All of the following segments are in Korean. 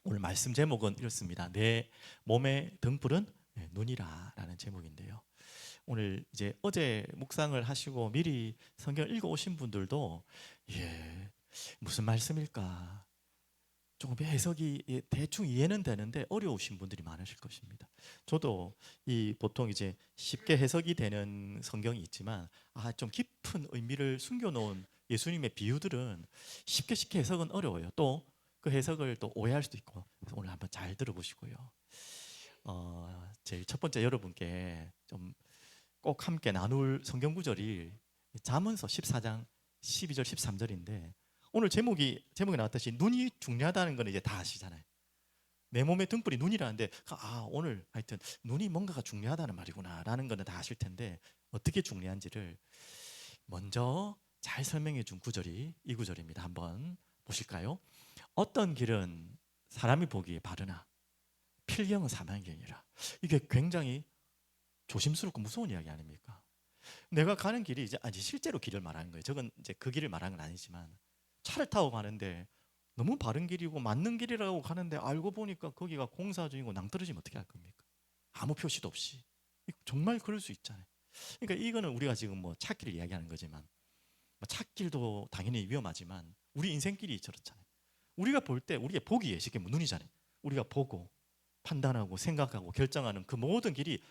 오늘 말씀 제목은 이렇습니다. 내 몸의 등불은 눈이라 라는 제목인데요. 오늘 이제 어제 묵상을 하시고 미리 성경을 읽어 오신 분들도 무슨 말씀일까 조금 해석이 대충 이해는 되는데 어려우신 분들이 많으실 것입니다. 저도 이 보통 이제 쉽게 해석이 되는 성경이 있지만 좀 깊은 의미를 숨겨놓은 예수님의 비유들은 쉽게 해석은 어려워요. 또 그 해석을 또 오해할 수도 있고. 그래서 오늘 한번 잘 들어보시고요. 제일 첫 번째 여러분께 좀 꼭 함께 나눌 성경 구절이 잠언서 14장 12절 13절인데 오늘 제목에 나왔듯이 눈이 중요하다는 건 이제 다 아시잖아요. 내 몸의 등불이 눈이라는데 오늘 하여튼 눈이 뭔가가 중요하다는 말이구나 라는 거는 다 아실 텐데 어떻게 중요한지를 먼저 잘 설명해 준 구절이 이 구절입니다. 한번 보실까요? 어떤 길은 사람이 보기에 바르나 필경은 사망의 길이라. 이게 굉장히 조심스럽고 무서운 이야기 아닙니까? 내가 가는 길이 이제 실제로 길을 말하는 거예요. 저건 이제 그 길을 말하는 건 아니지만 차를 타고 가는데 너무 바른 길이고 맞는 길이라고 가는데 알고 보니까 거기가 공사 중이고 낭떠러지면 어떻게 할 겁니까? 아무 표시도 없이. 정말 그럴 수 있잖아요. 그러니까 이거는 우리가 지금 뭐 찾기를 이야기하는 거지만 찾길도 당연히 위험하지만 우리 인생길이 저렇잖아요. 우리가 볼 때 우리의 보기에 쉽게 눈이잖아요. 우리가 보고 판단하고 생각하고 결정하는 그 모든 길이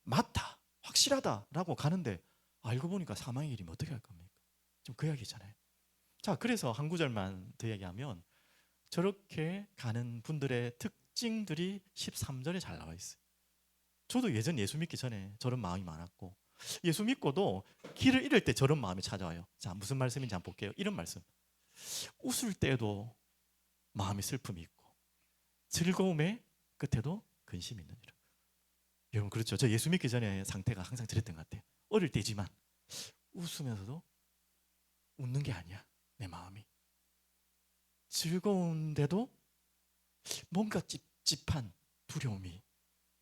맞다, 확실하다라고 가는데 알고 보니까 사망의 길이면 어떻게 할 겁니까? 좀 그 이야기잖아요. 자, 그래서 한 구절만 더 얘기하면 저렇게 가는 분들의 특징들이 13절에 잘 나와 있어요. 저도 예전 예수 믿기 전에 저런 마음이 많았고 예수 믿고도 길을 잃을 때 저런 마음이 찾아와요. 자, 무슨 말씀인지 한번 볼게요. 이런 말씀. 웃을 때도 마음의 슬픔이 있고 즐거움의 끝에도 근심이 있느니라. 여러분 그렇죠. 저 예수 믿기 전에 상태가 항상 저랬던 것 같아요. 어릴 때지만 웃으면서도 웃는 게 아니야. 내 마음이 즐거운데도 뭔가 찝찝한 두려움이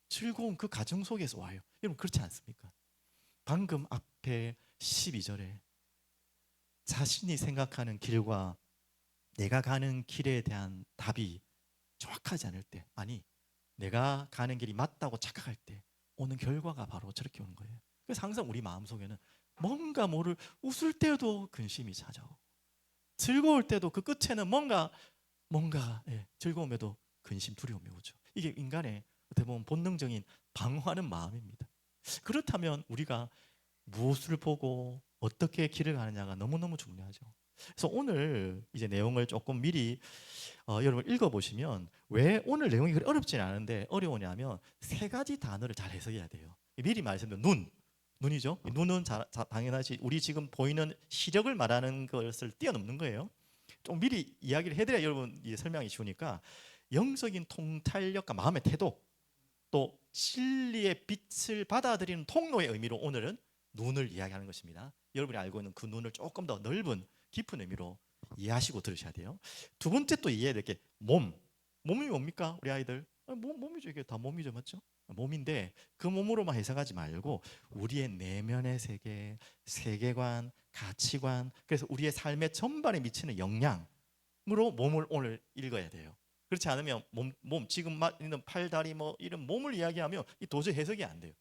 즐거운 그 가정 속에서 와요. 여러분 그렇지 않습니까? 방금 앞에 12절에 자신이 생각하는 길과 내가 가는 길에 대한 답이 정확하지 않을 때, 내가 가는 길이 맞다고 착각할 때 오는 결과가 바로 저렇게 오는 거예요. 그래서 항상 우리 마음속에는 뭔가 모를 웃을 때도 근심이 찾아오고 즐거울 때도 그 끝에는 뭔가 즐거움에도 근심, 두려움이 오죠. 이게 인간의 어떻게 보면 본능적인 방어하는 마음입니다. 그렇다면 우리가 무엇을 보고 어떻게 길을 가느냐가 너무너무 중요하죠. 그래서 오늘 이제 내용을 조금 미리 여러분 읽어보시면 왜 오늘 내용이 그렇게 어렵지는 않은데 어려우냐면 세 가지 단어를 잘 해석해야 돼요. 미리 말씀드린 눈이죠. 눈은 당연하지 우리 지금 보이는 시력을 말하는 것을 뛰어넘는 거예요. 좀 미리 이야기를 해드려야 여러분 설명이 쉬우니까 영적인 통찰력과 마음의 태도 또 진리의 빛을 받아들이는 통로의 의미로 오늘은 눈을 이야기하는 것입니다. 여러분이 알고 있는 그 눈을 조금 더 넓은 깊은 의미로 이해하시고 들으셔야 돼요. 두 번째 또 이해해야 될 게 몸이 뭡니까? 우리 아이들 몸이죠. 이게 다 몸이죠. 맞죠? 몸인데 그 몸으로만 해석하지 말고 우리의 내면의 세계, 세계관, 가치관, 그래서 우리의 삶의 전반에 미치는 영향으로 몸을 오늘 읽어야 돼요. 그렇지 않으면 몸 지금 있는 팔, 다리 이런 몸을 이야기하면 이 도저히 해석이 안 돼요.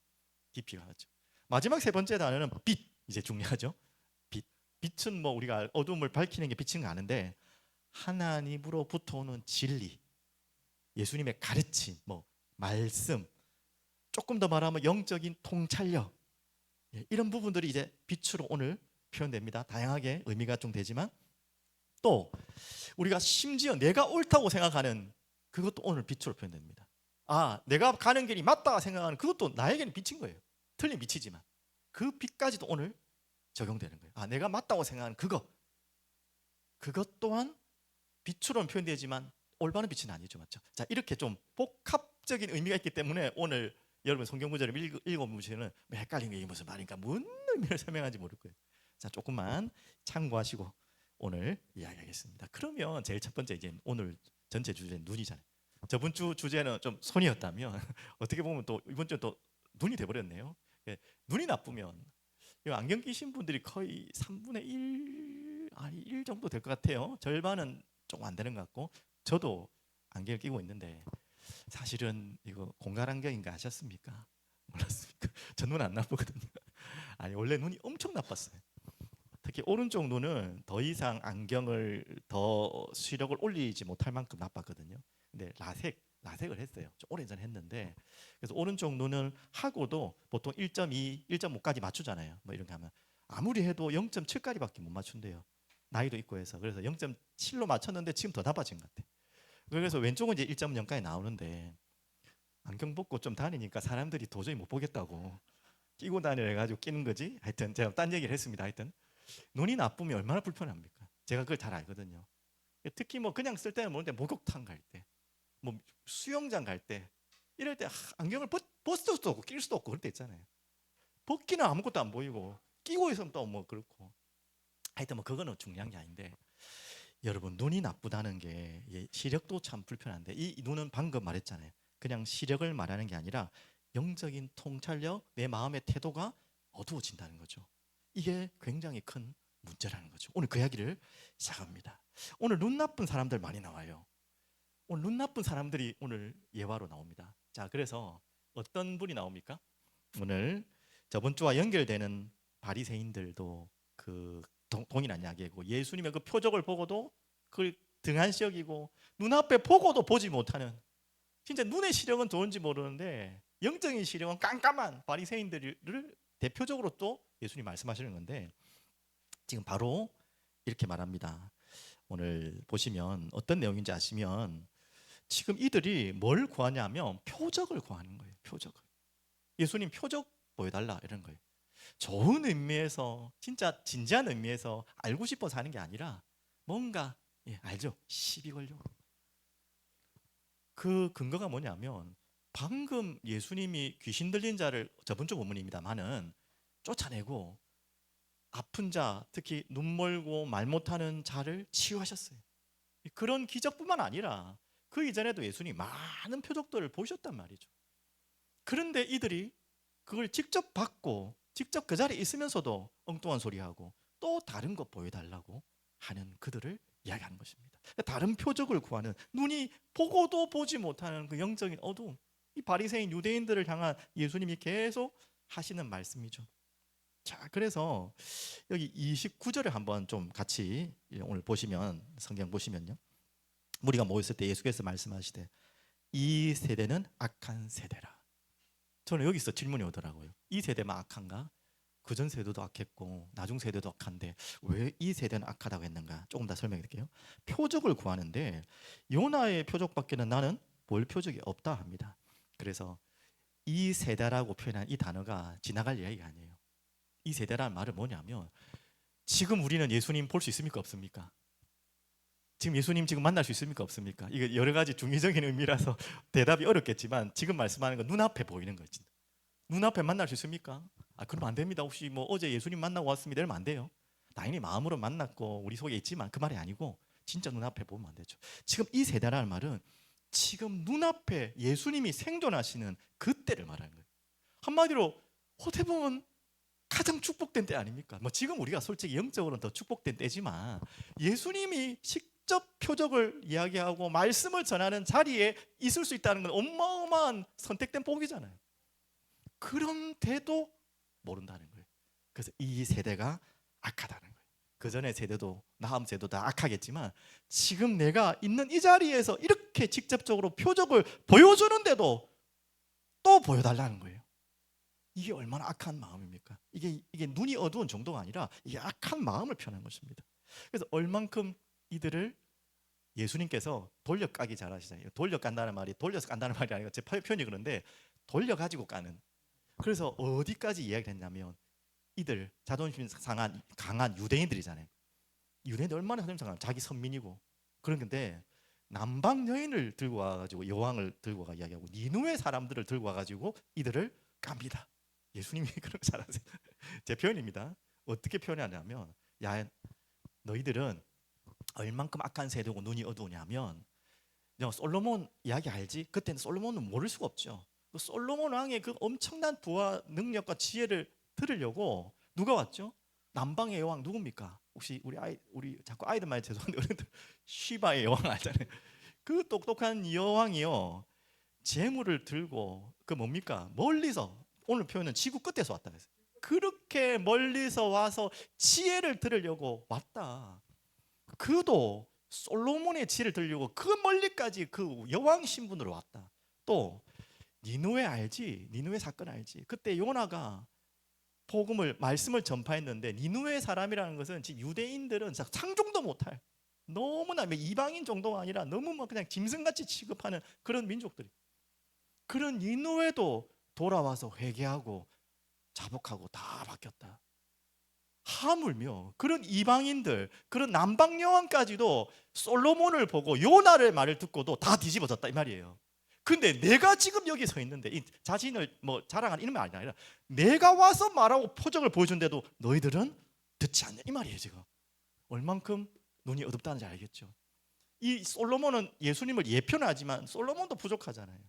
깊이가 맞죠. 마지막 세 번째 단어는 빛. 이제 중요하죠. 빛. 빛은 우리가 어둠을 밝히는 게 빛인 거 아는데 하나님으로부터 오는 진리, 예수님의 가르침, 말씀, 조금 더 말하면 영적인 통찰력, 이런 부분들이 이제 빛으로 오늘 표현됩니다. 다양하게 의미가 좀 되지만 또 우리가 심지어 내가 옳다고 생각하는 그것도 오늘 빛으로 표현됩니다. 내가 가는 길이 맞다 생각하는 그것도 나에게는 빛인 거예요. 틀린 빛이지만 그 빛까지도 오늘 적용되는 거예요. 내가 맞다고 생각하는 그것 또한 빛으로는 표현되지만 올바른 빛은 아니죠. 맞죠? 자, 이렇게 좀 복합적인 의미가 있기 때문에 오늘 여러분 성경 구절을 읽어보시면 헷갈린 게 무슨 말인가, 무슨 의미를 설명하는지 모를 거예요. 자, 조금만 참고하시고 오늘 이야기하겠습니다. 그러면 제일 첫 번째 이제 오늘 전체 주제는 눈이잖아요. 저번 주 주제는 좀 손이었다면 어떻게 보면 또 이번 주는 또 눈이 돼버렸네요. 눈이 나쁘면 안경 끼신 분들이 거의 3분의 1 정도 될 것 같아요. 절반은 조금 안 되는 것 같고 저도 안경을 끼고 있는데 사실은 이거 공갈 안경인가 아셨습니까? 몰랐습니까? 저 눈 안 나쁘거든요. 아니 원래 눈이 엄청 나빴어요. 특히 오른쪽 눈은 더 이상 안경을 더 시력을 올리지 못할 만큼 나빴거든요. 근데 라섹을 했어요. 좀 오래전에 했는데 그래서 오른쪽 눈을 하고도 보통 1.2, 1.5까지 맞추잖아요. 뭐 이런 거 하면 아무리 해도 0.7까지밖에 못 맞춘대요. 나이도 있고 해서. 그래서 0.7로 맞췄는데 지금 더 나빠진 것 같아요. 그래서 왼쪽은 이제 1.0까지 나오는데 안경 벗고 좀 다니니까 사람들이 도저히 못 보겠다고 끼고 다니려 해가지고 끼는 거지. 하여튼 제가 딴 얘기를 했습니다. 하여튼 눈이 나쁘면 얼마나 불편합니까? 제가 그걸 잘 알거든요. 특히 뭐 그냥 쓸 때는 모르는데 목욕탕 갈 때, 뭐 수영장 갈 때 이럴 때 안경을 벗을 수도 없고 낄 수도 없고 그럴 때 있잖아요. 벗기는 아무것도 안 보이고 끼고 있으면 또 뭐 그렇고. 하여튼 뭐 그거는 중요한 게 아닌데 여러분 눈이 나쁘다는 게 시력도 참 불편한데 이 눈은 방금 말했잖아요. 그냥 시력을 말하는 게 아니라 영적인 통찰력, 내 마음의 태도가 어두워진다는 거죠. 이게 굉장히 큰 문제라는 거죠. 오늘 그 이야기를 시작합니다. 오늘 눈 나쁜 사람들 많이 나와요. 오늘 눈 나쁜 사람들이 오늘 예화로 나옵니다. 자, 그래서 어떤 분이 나옵니까? 오늘 저번 주와 연결되는 바리새인들도 그 동일한 이야기고 예수님의 그 표적을 보고도 그걸 등한시 여기고 눈앞에 보고도 보지 못하는 진짜 눈의 시력은 좋은지 모르는데 영적인 시력은 깜깜한 바리새인들을 대표적으로 또 예수님 말씀하시는 건데 지금 바로 이렇게 말합니다. 오늘 보시면 어떤 내용인지 아시면 지금 이들이 뭘 구하냐면 표적을 구하는 거예요. 표적을. 예수님 표적 보여달라 이런 거예요. 좋은 의미에서 진짜 진지한 의미에서 알고 싶어서 하는 게 아니라 뭔가 알죠? 시비 걸려. 그 근거가 뭐냐면 방금 예수님이 귀신 들린 자를 저번 주 본문입니다만은 쫓아내고 아픈 자, 특히 눈 멀고 말 못하는 자를 치유하셨어요. 그런 기적뿐만 아니라 그 이전에도 예수님이 많은 표적들을 보셨단 말이죠. 그런데 이들이 그걸 직접 받고 직접 그 자리에 있으면서도 엉뚱한 소리하고 또 다른 것 보여달라고 하는 그들을 이야기하는 것입니다. 다른 표적을 구하는 눈이 보고도 보지 못하는 그 영적인 어두움, 이 바리새인 유대인들을 향한 예수님이 계속 하시는 말씀이죠. 자, 그래서 여기 29절에 한번 좀 같이 오늘 보시면 성경 보시면요. 무리가 모였을 때 예수께서 말씀하시되 이 세대는 악한 세대라. 저는 여기서 질문이 오더라고요. 이 세대만 악한가? 그전 세대도 악했고 나중 세대도 악한데 왜 이 세대는 악하다고 했는가? 조금 더 설명해 드릴게요. 표적을 구하는데 요나의 표적밖에는 나는 볼 표적이 없다 합니다. 그래서 이 세대라고 표현한 이 단어가 지나갈 이야기가 아니에요. 이 세대라는 말은 뭐냐면 지금 우리는 예수님 볼 수 있습니까? 없습니까? 지금 예수님 지금 만날 수 있습니까? 없습니까? 이게 여러 가지 중의적인 의미라서 대답이 어렵겠지만 지금 말씀하는 건 눈앞에 보이는 거지. 눈앞에 만날 수 있습니까? 그러면 안 됩니다. 혹시 뭐 어제 예수님 만나고 왔습니다 이러면 안 돼요. 당연히 마음으로 만났고 우리 속에 있지만 그 말이 아니고 진짜 눈앞에 보면 안 되죠. 지금 이 세대라는 말은 지금 눈앞에 예수님이 생존하시는 그때를 말하는 거예요. 한마디로 어떻게 보면 가장 축복된 때 아닙니까? 뭐 지금 우리가 솔직히 영적으로는 더 축복된 때지만 예수님이 직접 표적을 이야기하고 말씀을 전하는 자리에 있을 수 있다는 건 어마어마한 선택된 복이잖아요. 그런데도 모른다는 거예요. 그래서 이 세대가 악하다는 거예요. 그 전의 세대도 다음 세대도 다 악하겠지만 지금 내가 있는 이 자리에서 이렇게 직접적으로 표적을 보여주는데도 또 보여달라는 거예요. 이게 얼마나 악한 마음입니까? 이게 눈이 어두운 정도가 아니라 이게 악한 마음을 표현한 것입니다. 그래서 얼만큼 이들을 예수님께서 돌려까기 잘하시잖아요. 돌려깐다는 말이 돌려서 깐다는 말이 아니라 제 표현이 그런데 돌려가지고 까는. 그래서 어디까지 이야기를 했냐면 이들 자존심 상한 강한 유대인들이잖아요. 유대인들 얼마나 자존심 상한 자기 선민이고 그런 건데 남방 여인을 들고 와가지고 여왕을 들고 가 이야기하고 니누의 사람들을 들고 와가지고 이들을 깝니다. 예수님이 그런 거 잘하세요. 제 표현입니다. 어떻게 표현하냐면 야 너희들은 얼만큼 악한 세대고 눈이 어두우냐면 솔로몬 이야기 알지? 그때는 솔로몬은 모를 수가 없죠. 그 솔로몬 왕의 그 엄청난 부와 능력과 지혜를 들으려고 누가 왔죠? 남방의 여왕 누굽니까? 혹시 우리 자꾸 아이들 말 죄송한데 어른들 시바의 여왕 알잖아요. 그 똑똑한 여왕이요, 재물을 들고 그 뭡니까? 멀리서, 오늘 표현은 지구 끝에서 왔다 그랬어요. 그렇게 멀리서 와서 지혜를 들으려고 왔다. 그도 솔로몬의 지혜를 들으려고 그 멀리까지 그 여왕 신분으로 왔다. 또 니누에 알지? 니누에 사건 알지? 그때 요나가 복음을 말씀을 전파했는데, 니누에 사람이라는 것은 지금 유대인들은 상종도 못할, 너무나 이방인 정도가 아니라 너무 뭐 그냥 짐승같이 취급하는 그런 민족들이, 그런 니누에도 돌아와서 회개하고 자복하고 다 바뀌었다. 하물며 그런 이방인들, 그런 남방 여왕까지도 솔로몬을 보고 요나의 말을 듣고도 다 뒤집어졌다 이 말이에요. 근데 내가 지금 여기 서 있는데, 이 자신을 뭐 자랑하는 이런 말이 아니라 내가 와서 말하고 표정을 보여준데도 너희들은 듣지 않냐 이 말이에요. 지금 얼만큼 눈이 어둡다는지 알겠죠? 이 솔로몬은 예수님을 예표하지만 솔로몬도 부족하잖아요.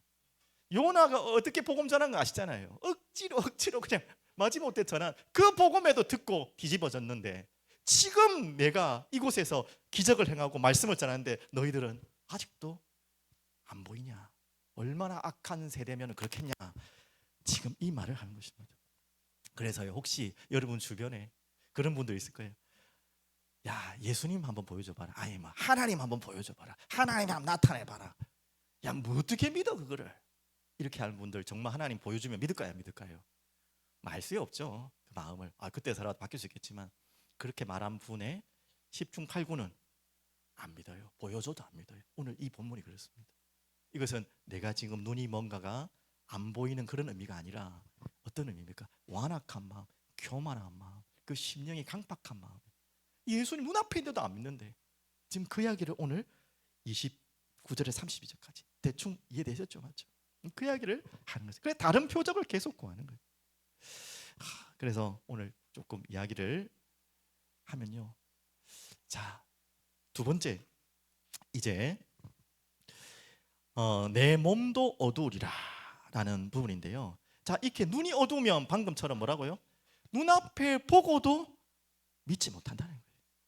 요나가 어떻게 복음 전한 거 아시잖아요. 억지로 그냥 마지못해 전한 그 복음에도 듣고 뒤집어졌는데, 지금 내가 이곳에서 기적을 행하고 말씀을 전하는데 너희들은 아직도 안 보이냐? 얼마나 악한 세대면 그렇겠냐? 지금 이 말을 하는 것입니다. 그래서요, 혹시 여러분 주변에 그런 분들 있을 거예요. 야, 예수님 한번 보여줘봐라. 아니 뭐 하나님 한번 보여줘봐라. 하나님 한번 나타내봐라. 야, 뭐 어떻게 믿어 그거를? 이렇게 하는 분들 정말 하나님 보여주면 믿을까요? 믿을까요? 알 수 없죠. 그 마음을. 그때 살아도 바뀔 수 있겠지만, 그렇게 말한 분의 10중 8구는 안 믿어요. 보여줘도 안 믿어요. 오늘 이 본문이 그렇습니다. 이것은 내가 지금 눈이 뭔가가 안 보이는 그런 의미가 아니라 어떤 의미입니까? 완악한 마음, 교만한 마음, 그 심령이 강박한 마음. 예수님 눈앞에 있는데도 안 믿는데, 지금 그 이야기를 오늘 29절에 32절까지 대충 이해되셨죠? 맞죠? 그 이야기를 하는 거죠. 그래서 다른 표적을 계속 구하는 거예요. 그래서 오늘 조금 이야기를 하면요, 자, 두 번째, 이제 내 몸도 어두우리라 라는 부분인데요. 자, 이렇게 눈이 어두우면 방금처럼 뭐라고요? 눈앞에 보고도 믿지 못한다는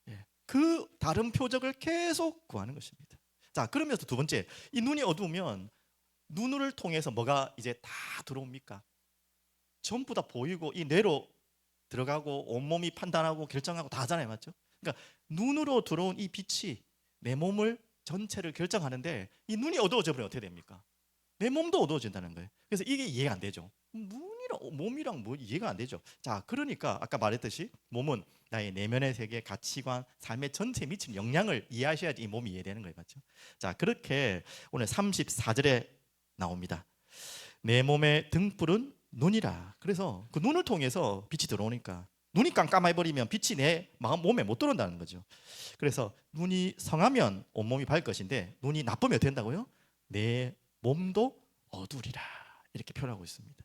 거예요. 예, 그 다른 표적을 계속 구하는 것입니다. 자, 그러면서 두 번째, 이 눈이 어두우면 눈을 통해서 뭐가 이제 다 들어옵니까? 전부 다 보이고 이 뇌로 들어가고 온몸이 판단하고 결정하고 다 하잖아요. 맞죠? 그러니까 눈으로 들어온 이 빛이 내 몸을 전체를 결정하는데, 이 눈이 어두워져 버리면 어떻게 됩니까? 내 몸도 어두워진다는 거예요. 그래서 이게 이해가 안 되죠. 눈이랑 몸이랑 뭐 이해가 안 되죠. 자, 그러니까 아까 말했듯이 몸은 나의 내면의 세계, 가치관, 삶의 전체에 미치는 영향을 이해하셔야지 이 몸이 이해되는 거예요. 맞죠? 자, 그렇게 오늘 34절에 나옵니다. 내 몸의 등불은 눈이라. 그래서 그 눈을 통해서 빛이 들어오니까, 눈이 깜깜해버리면 빛이 내 몸에 못 들어온다는 거죠. 그래서 눈이 성하면 온몸이 밝을 것인데, 눈이 나쁘면 된다고요? 내 몸도 어두리라 이렇게 표현하고 있습니다.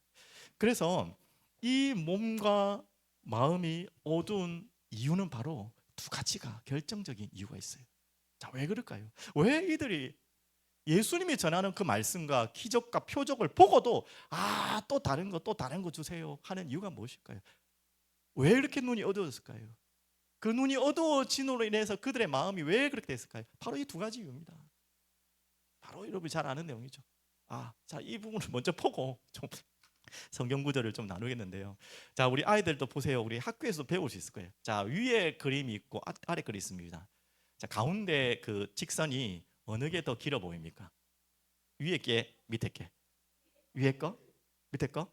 그래서 이 몸과 마음이 어두운 이유는 바로 두 가지가 결정적인 이유가 있어요. 자, 왜 그럴까요? 왜 이들이 예수님이 전하는 그 말씀과 기적과 표적을 보고도 또 다른 거 주세요 하는 이유가 무엇일까요? 왜 이렇게 눈이 어두워졌을까요? 그 눈이 어두워짐으로 인해서 그들의 마음이 왜 그렇게 됐을까요? 바로 이 두 가지 이유입니다. 바로 여러분이 잘 아는 내용이죠. 자, 이 부분을 먼저 보고 좀 성경 구절을 좀 나누겠는데요. 자, 우리 아이들도 보세요. 우리 학교에서 배울 수 있을 거예요. 자, 위에 그림이 있고 아래 그림이 있습니다. 자, 가운데 그 직선이 어느 게 더 길어 보입니까? 위에 게, 밑에 게? 위에 거? 밑에 거?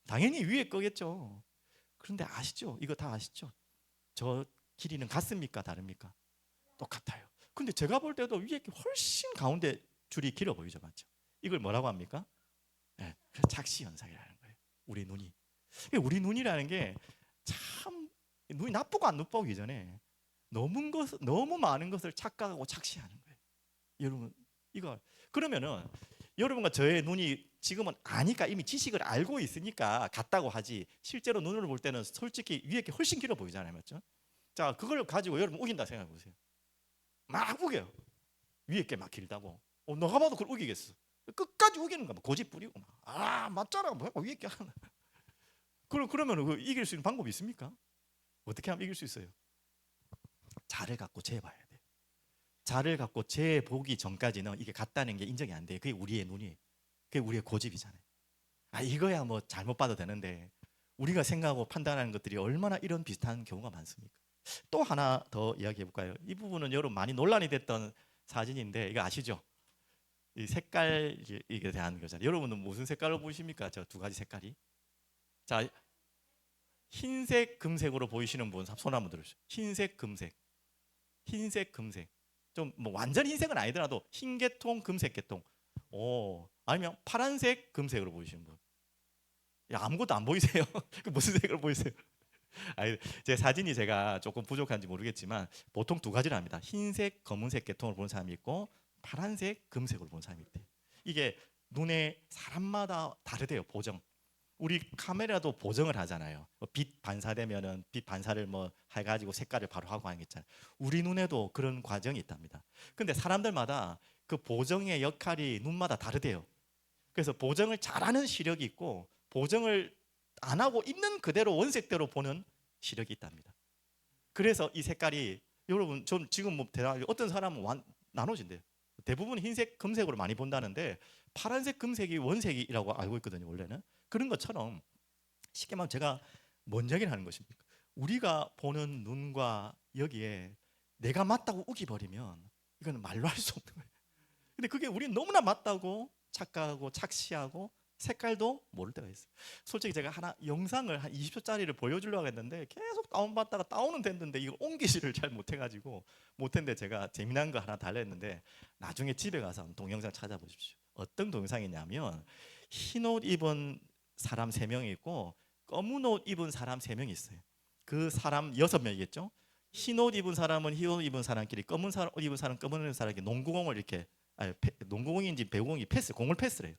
당연히 위에 거겠죠. 그런데 아시죠? 이거 다 아시죠? 저 길이는 같습니까? 다릅니까? 똑같아요. 근데 제가 볼 때도 위에 게 훨씬 가운데 줄이 길어 보이죠. 맞죠? 이걸 뭐라고 합니까? 네, 착시 현상이라는 거예요. 우리 눈이. 우리 눈이라는 게 참, 눈이 나쁘고 안 나쁘고 이전에 너무 많은 것을 착각하고 착시하는 거예요. 여러분, 이거 그러면은 여러분과 저의 눈이 지금은 아니까, 이미 지식을 알고 있으니까 같다고 하지, 실제로 눈으로 볼 때는 솔직히 위에 게 훨씬 길어 보이잖아요. 맞죠? 자, 그걸 가지고 여러분 우긴다 생각해 보세요. 막 우겨요. 위에 게 막 길다고. 너가 봐도 그걸 우기겠어. 끝까지 우기는 거야. 고집 부리고 맞잖아. 뭐 위에 게 하나. 그러면 그 이길 수 있는 방법이 있습니까? 어떻게 하면 이길 수 있어요? 자를 갖고 재봐야 돼. 자를 갖고 재보기 전까지는 이게 같다는 게 인정이 안 돼요. 그게 우리의 눈이, 그게 우리의 고집이잖아요. 이거야 뭐 잘못 봐도 되는데 우리가 생각하고 판단하는 것들이 얼마나 이런 비슷한 경우가 많습니까? 또 하나 더 이야기해 볼까요? 이 부분은 여러분 많이 논란이 됐던 사진인데 이거 아시죠? 이 색깔 이게 대한 거잖아요. 여러분은 무슨 색깔로 보이십니까? 저 두 가지 색깔이. 자, 흰색, 금색으로 보이시는 분 손 한번 들어주세요. 흰색, 금색. 흰색, 금색. 좀 뭐 완전 흰색은 아니더라도 흰계통, 금색계통. 아니면 파란색, 금색으로 보이시는 분. 야, 아무것도 안 보이세요? 그 무슨 색으로 보이세요? 제 사진이 제가 조금 부족한지 모르겠지만 보통 두 가지를 합니다. 흰색, 검은색 계통을 보는 사람이 있고 파란색, 금색으로 보는 사람이 있대요. 이게 눈에 사람마다 다르대요. 보정. 우리 카메라도 보정을 하잖아요. 빛 반사되면은 빛 반사를 뭐 해가지고 색깔을 바로 하고 하는 게 있잖아요. 우리 눈에도 그런 과정이 있답니다. 근데 사람들마다 그 보정의 역할이 눈마다 다르대요. 그래서 보정을 잘하는 시력이 있고 보정을 안 하고 있는 그대로 원색대로 보는 시력이 있답니다. 그래서 이 색깔이 여러분 좀 지금 뭐 어떤 사람은 나눠진대요. 대부분 흰색, 금색으로 많이 본다는데 파란색, 금색이 원색이라고 알고 있거든요. 원래는 그런 것처럼 쉽게 말하면 제가 뭔 얘기를 하는 것입니까? 우리가 보는 눈과 여기에 내가 맞다고 우기버리면 이거는 말로 할 수 없는 거예요. 근데 그게 우리는 너무나 맞다고 착각하고 착시하고 색깔도 모를 때가 있어요. 솔직히 제가 하나 영상을 한 20초짜리를 보여주려고 했는데 계속 다운받다가 다운은 됐는데 이걸 옮기지를 잘 못해가지고 못했는데 제가 재미난 거 하나 달랬는데 나중에 집에 가서 동영상 찾아보십시오. 어떤 동영상이냐면 흰 옷 입은 사람 3명이 있고 검은 옷 입은 사람 3명이 있어요. 그 사람 6명이겠죠. 흰 옷 입은 사람은 흰 옷 입은 사람끼리 검은 옷 입은 사람 검은 옷 입은 사람이 농구공을 이렇게 농구공인지 배구공이 공을 패스를 해요.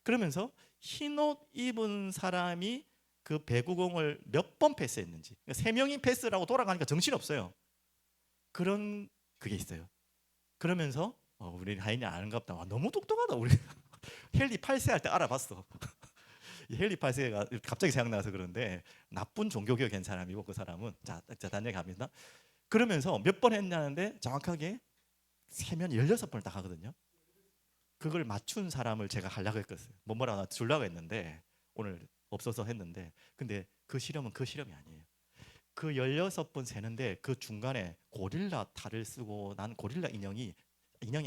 그러면서 흰 옷 입은 사람이 그 배구공을 몇 번 패스했는지, 그러니까 3명이 패스라고 돌아가니까 정신 없어요. 그런 그게 있어요. 그러면서 우리 하인이 아는가 보다. 너무 똑똑하다. 우리 헨리 8세 할 때 알아봤어. 헨리 8세가 갑자기 생각나서 그런데 나쁜 종교개혁 한 사람이고 그 사람은 자 단계 갑니다. 그러면서 몇 번 했냐는데 정확하게 세면 16번을 딱 하거든요. 그걸 맞춘 사람을 제가 하려고 했거든요. 뭐라 나 주려고 했는데 오늘 없어서 했는데 근데 그 실험은 그 실험이 아니에요. 그 16번 세는데 그 중간에 고릴라 탈을 쓰고 난 고릴라 인형이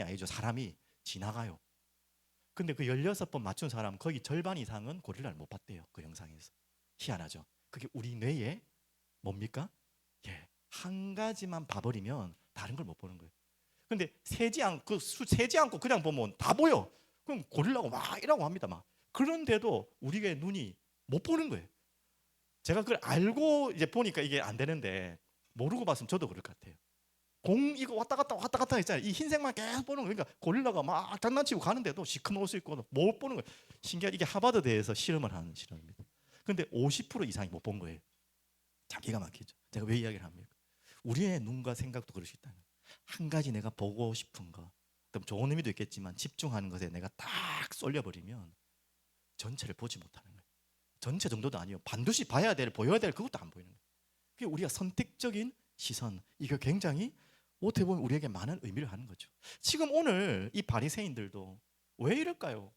아니죠. 사람이 지나가요. 근데 그 16번 맞춘 사람 거의 절반 이상은 고릴라를 못 봤대요. 그 영상에서. 희한하죠. 그게 우리 뇌에 뭡니까? 예, 한 가지만 봐버리면 다른 걸 못 보는 거예요. 근데 세지 않고 그냥 보면 다 보여. 그럼 고릴라고 막 이라고 합니다. 막. 그런데도 우리가 눈이 못 보는 거예요. 제가 그걸 알고 이제 보니까 이게 안 되는데 모르고 봤으면 저도 그럴 것 같아요. 공 이거 왔다 갔다 했잖아요. 이 흰색만 계속 보는 거예요. 그러니까 고릴라가 막 장난치고 가는데도 시커멀 수 있고 못 보는 거예요. 신기하게 이게 하버드대에서 실험을 하는 실험입니다. 근데 50% 이상이 못 본 거예요. 참 기가 막히죠. 제가 왜 이야기를 합니까? 우리의 눈과 생각도 그럴 수 있다는 거예요. 한 가지 내가 보고 싶은 거, 좀 좋은 의미도 있겠지만 집중하는 것에 내가 딱 쏠려버리면 전체를 보지 못하는 거예요. 전체 정도도 아니에요. 반드시 봐야 될, 보여야 될 그것도 안 보이는 거예요. 그게 우리가 선택적인 시선, 이거 굉장히 어떻게 보면 우리에게 많은 의미를 하는 거죠. 지금 오늘 이 바리새인들도 왜 이럴까요?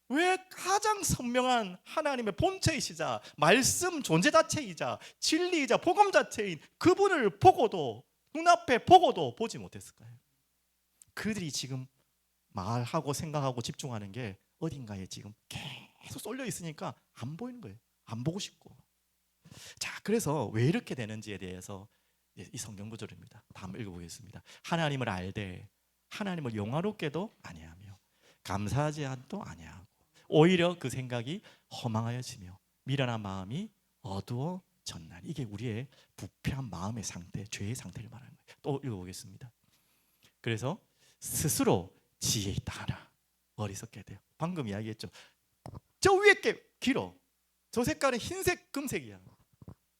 왜 가장 선명한 하나님의 본체이시자 말씀 존재 자체이자 진리이자 복음 자체인 그분을 보고도 눈앞에 보고도 보지 못했을까요? 그들이 지금 말하고 생각하고 집중하는 게 어딘가에 지금 계속 쏠려 있으니까 안 보이는 거예요. 안 보고 싶고. 자, 그래서 왜 이렇게 되는지에 대해서 이 성경 구절입니다. 다음 읽어보겠습니다. 하나님을 알되 하나님을 영화롭게도 아니하며 감사하지 않도 아니하고 오히려 그 생각이 허망하여지며 미련한 마음이 어두워졌나니. 이게 우리의 부패한 마음의 상태, 죄의 상태를 말하는 거예요. 또 읽어보겠습니다. 그래서 스스로 지혜 있다 하나 어리석게 돼요. 방금 이야기했죠. 저 위에 게 길어. 저 색깔은 흰색, 금색이야.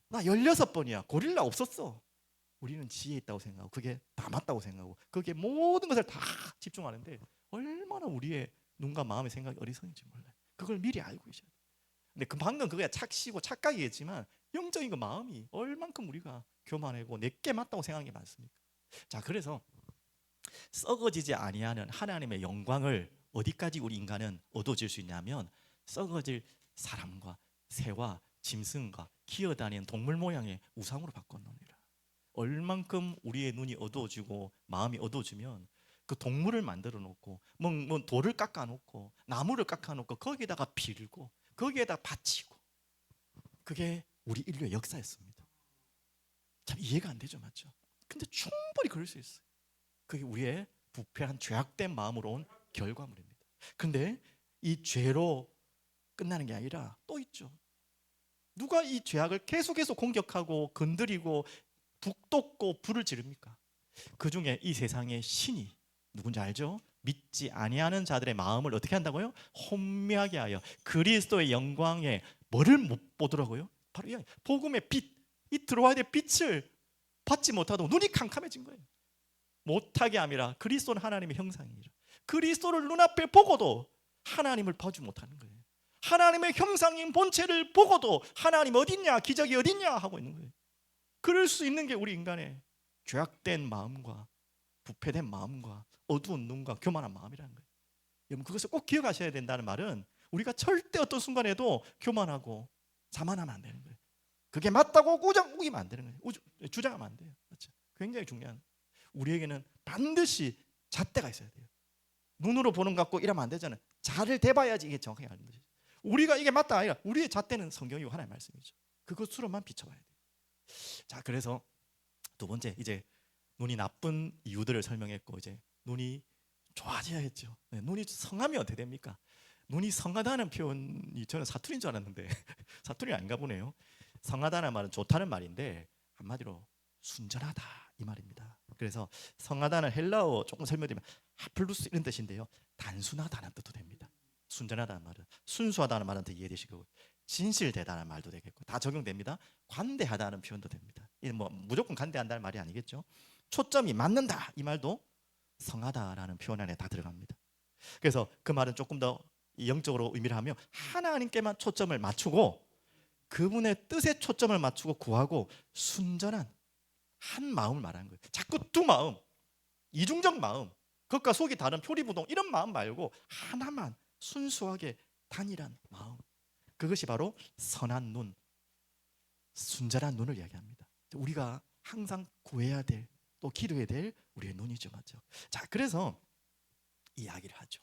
나 16번이야. 고릴라 없었어. 우리는 지혜 있다고 생각하고 그게 다 맞다고 생각하고 거기에 모든 것을 다 집중하는데 얼마나 우리의 눈과 마음의 생각이 어리석은지 몰라요. 그걸 미리 알고 계셔야 돼요. 근데 방금 그게 착시고 착각이겠지만 영적인 그 마음이 얼만큼 우리가 교만하고 내게 맞다고 생각하는 게 많습니까? 자, 그래서 썩어지지 아니하는 하나님의 영광을 어디까지 우리 인간은 얻어질 수 있냐면 썩어질 사람과 새와 짐승과 기어다니는 동물 모양의 우상으로 바꿔놓으니라. 얼만큼 우리의 눈이 어두워지고 마음이 어두워지면 그 동물을 만들어 놓고 뭐 돌을 깎아 놓고 나무를 깎아 놓고 거기에다가 빌고 거기에다 바치고, 그게 우리 인류의 역사였습니다. 참 이해가 안 되죠, 맞죠? 근데 충분히 그럴 수 있어요. 그게 우리의 부패한 죄악된 마음으로 온 결과물입니다. 근데 이 죄로 끝나는 게 아니라 또 있죠. 누가 이 죄악을 계속해서 공격하고 건드리고 북돋고 불을 지릅니까? 그 중에 이 세상의 신이 누군지 알죠? 믿지 아니하는 자들의 마음을 어떻게 한다고요? 혼미하게 하여 그리스도의 영광에 뭐를 못 보더라고요? 바로 이 복음의 빛, 이 들어와야 될 빛을 받지 못하고 눈이 캄캄해진 거예요. 못하게 함이라. 그리스도는 하나님의 형상이라. 그리스도를 눈앞에 보고도 하나님을 보지 못하는 거예요. 하나님의 형상인 본체를 보고도 하나님 어딨냐, 기적이 어딨냐 하고 있는 거예요. 그럴 수 있는 게 우리 인간의 죄악된 마음과 부패된 마음과 어두운 눈과 교만한 마음이라는 거예요. 여러분, 그것을 꼭 기억하셔야 된다는 말은 우리가 절대 어떤 순간에도 교만하고 자만하면 안 되는 거예요. 그게 맞다고 우기면 안 되는 거예요. 주장하면 안 돼요. 그렇죠? 굉장히 중요한, 우리에게는 반드시 잣대가 있어야 돼요. 눈으로 보는 것 같고 이러면 안 되잖아요. 자를 대봐야지 이게 정확하게 아는 거죠. 우리가 이게 맞다 아니라 우리의 잣대는 성경이고 하나님의 말씀이죠. 그것으로만 비춰봐야 돼요. 자, 그래서 두 번째, 이제 눈이 나쁜 이유들을 설명했고 이제 눈이 좋아져야겠죠. 네, 눈이 성하면 어떻게 됩니까? 눈이 성하다는 표현이 저는 사투리인 줄 알았는데 사투리 아닌가 보네요. 성하다는 말은 좋다는 말인데 한마디로 순전하다 이 말입니다. 그래서 성하다는 헬라어 조금 설명드리면 하플루스 이런 뜻인데요, 단순하다는 뜻도 됩니다. 순전하다는 말은, 순수하다는 말은 더 이해되시고, 진실되다는 말도 되겠고 다 적용됩니다. 관대하다는 표현도 됩니다. 뭐 무조건 관대한다는 말이 아니겠죠. 초점이 맞는다 이 말도 성하다라는 표현 안에 다 들어갑니다. 그래서 그 말은 조금 더 영적으로 의미를 하며 하나님께만 초점을 맞추고 그분의 뜻에 초점을 맞추고 구하고 순전한 한 마음을 말하는 거예요. 자꾸 두 마음, 이중적 마음, 겉과 속이 다른 표리부동 이런 마음 말고 하나만 순수하게 단일한 마음, 그것이 바로 선한 눈, 순전한 눈을 이야기합니다. 우리가 항상 구해야 될, 또 기도해야 될 우리의 눈이죠, 맞죠? 자, 그래서 이야기를 하죠.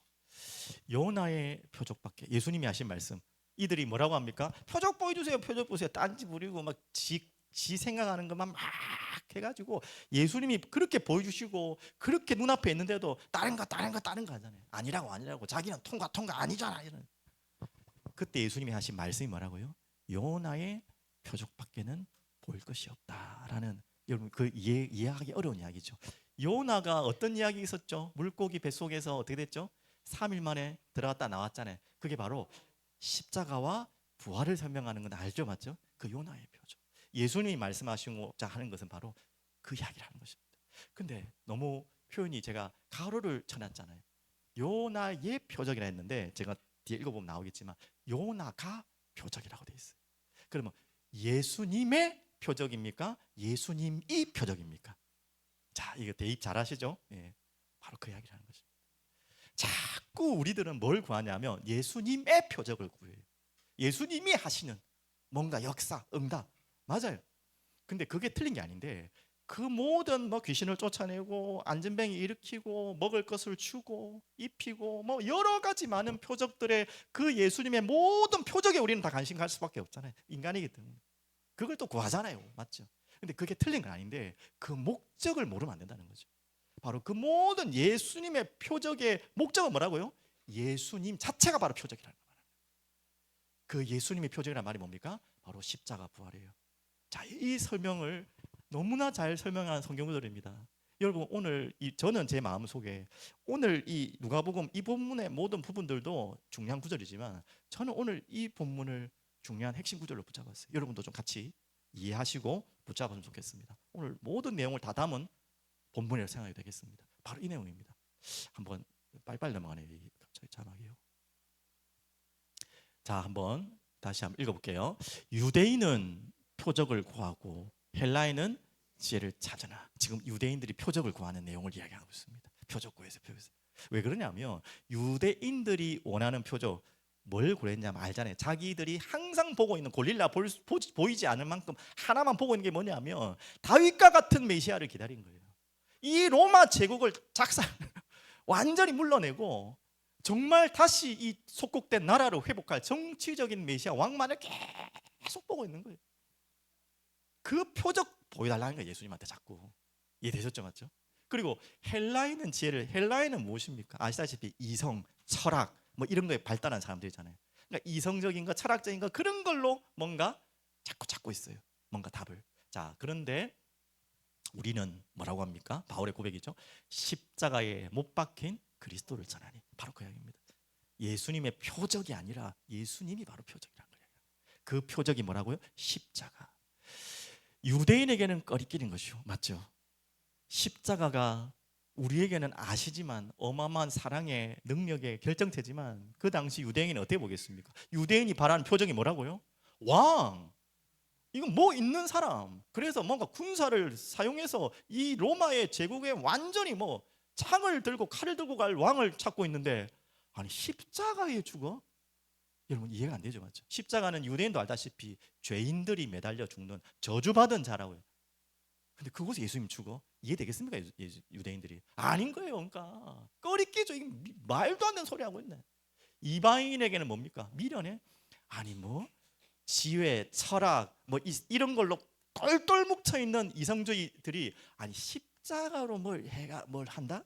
요나의 표적밖에, 예수님이 하신 말씀, 이들이 뭐라고 합니까? 표적 보여주세요, 표적 보세요. 딴지 부리고 막 지 생각하는 것만 막 해가지고 예수님이 그렇게 보여주시고 그렇게 눈앞에 있는데도 다른 거 하잖아요. 아니라고 자기는 통과 아니잖아. 이런. 그때 예수님이 하신 말씀이 뭐라고요? 요나의 표적밖에는 보일 것이 없다라는, 여러분 그 이해하기 어려운 이야기죠. 요나가 어떤 이야기 있었죠? 물고기 뱃속에서 어떻게 됐죠? 3일 만에 들어갔다 나왔잖아요. 그게 바로 십자가와 부활을 설명하는 건 알죠, 맞죠? 그 요나의 표적. 예수님이 말씀하시고자 하는 것은 바로 그 이야기를 하는 것입니다. 근데 너무 표현이, 제가 가로를 쳐놨잖아요. 요나의 표적이라 했는데 제가 뒤에 읽어보면 나오겠지만 요나가 표적이라고 돼 있어요. 그러면 예수님의 표적입니까? 예수님이 표적입니까? 자, 이거 대입 잘 하시죠? 예, 바로 그 이야기를 하는 것입니다. 자꾸 우리들은 뭘 구하냐면 예수님의 표적을 구해요. 예수님이 하시는 뭔가 역사, 응답, 맞아요. 근데 그게 틀린 게 아닌데 그 모든 뭐 귀신을 쫓아내고 안전뱅이 일으키고 먹을 것을 주고 입히고 뭐 여러 가지 많은 표적들의 그 예수님의 모든 표적에 우리는 다 관심 갈 수밖에 없잖아요. 인간이기 때문에. 그걸 또 구하잖아요. 맞죠? 근데 그게 틀린 건 아닌데 그 목적을 모르면 안 된다는 거죠. 바로 그 모든 예수님의 표적의 목적은 뭐라고요? 예수님 자체가 바로 표적이라는 거예요. 그 예수님의 표적이라는 말이 뭡니까? 바로 십자가 부활이에요. 자, 이 설명을 너무나 잘 설명한 성경 구절입니다. 여러분, 오늘 저는 제 마음속에 오늘 이 누가복음 이 본문의 모든 부분들도 중요한 구절이지만 저는 오늘 이 본문을 중요한 핵심 구절로 붙잡았어요. 여러분도 좀 같이 이해하시고 붙잡았으면 좋겠습니다. 오늘 모든 내용을 다 담은 본문이라고 생각이 되겠습니다. 바로 이 내용입니다. 한번 빨리빨리 넘어가네요. 갑자기 자막이요. 자, 한번 다시 한번 읽어볼게요. 유대인은 표적을 구하고 헬라인은 지혜를 찾으나. 지금 유대인들이 표적을 구하는 내용을 이야기하고 있습니다. 표적 구했어요. 왜 그러냐면 유대인들이 원하는 표적 뭘 구했냐면 알잖아요. 자기들이 항상 보고 있는 골릴라 보이지 않을 만큼 하나만 보고 있는 게 뭐냐면 다윗과 같은 메시아를 기다린 거예요. 이 로마 제국을 완전히 물러내고 정말 다시 이 속국된 나라로 회복할 정치적인 메시아 왕만을 계속 보고 있는 거예요. 그 표적 보여달라는 거예요. 예수님한테 자꾸. 이해되셨죠? 맞죠? 그리고 헬라인은 지혜를, 헬라인은 무엇입니까? 아시다시피 이성, 철학 뭐 이런 거에 발달한 사람들이잖아요. 그러니까 이성적인 거, 철학적인 거 그런 걸로 뭔가 자꾸 찾고 있어요. 뭔가 답을. 자, 그런데 우리는 뭐라고 합니까? 바울의 고백이죠. 십자가에 못 박힌 그리스도를 전하니. 바로 그 이야기입니다. 예수님의 표적이 아니라 예수님이 바로 표적이란 거예요. 그 표적이 뭐라고요? 십자가. 유대인에게는 꺼리끼는 것이요, 맞죠? 십자가가 우리에게는 아시지만 어마어마한 사랑의 능력의 결정체지만 그 당시 유대인은 어떻게 보겠습니까? 유대인이 바라는 표적이 뭐라고요? 왕. 이건 뭐 있는 사람. 그래서 뭔가 군사를 사용해서 이 로마의 제국에 완전히 뭐 창을 들고 칼을 들고 갈 왕을 찾고 있는데, 아니 십자가에 죽어? 여러분 이해가 안 되죠, 맞죠? 십자가는 유대인도 알다시피 죄인들이 매달려 죽는 저주받은 자라고요. 근데 그곳에 예수님 죽어? 이해되겠습니까? 유대인들이 아닌 거예요. 그러니까 꺼리끼죠. 이게 말도 안 되는 소리 하고 있네. 이방인에게는 뭡니까? 미련해? 아니 뭐 지혜, 철학 뭐 이런 걸로 똘똘 뭉쳐 있는 이성주의들이 아니 십자가로 뭘 해가 뭘 한다?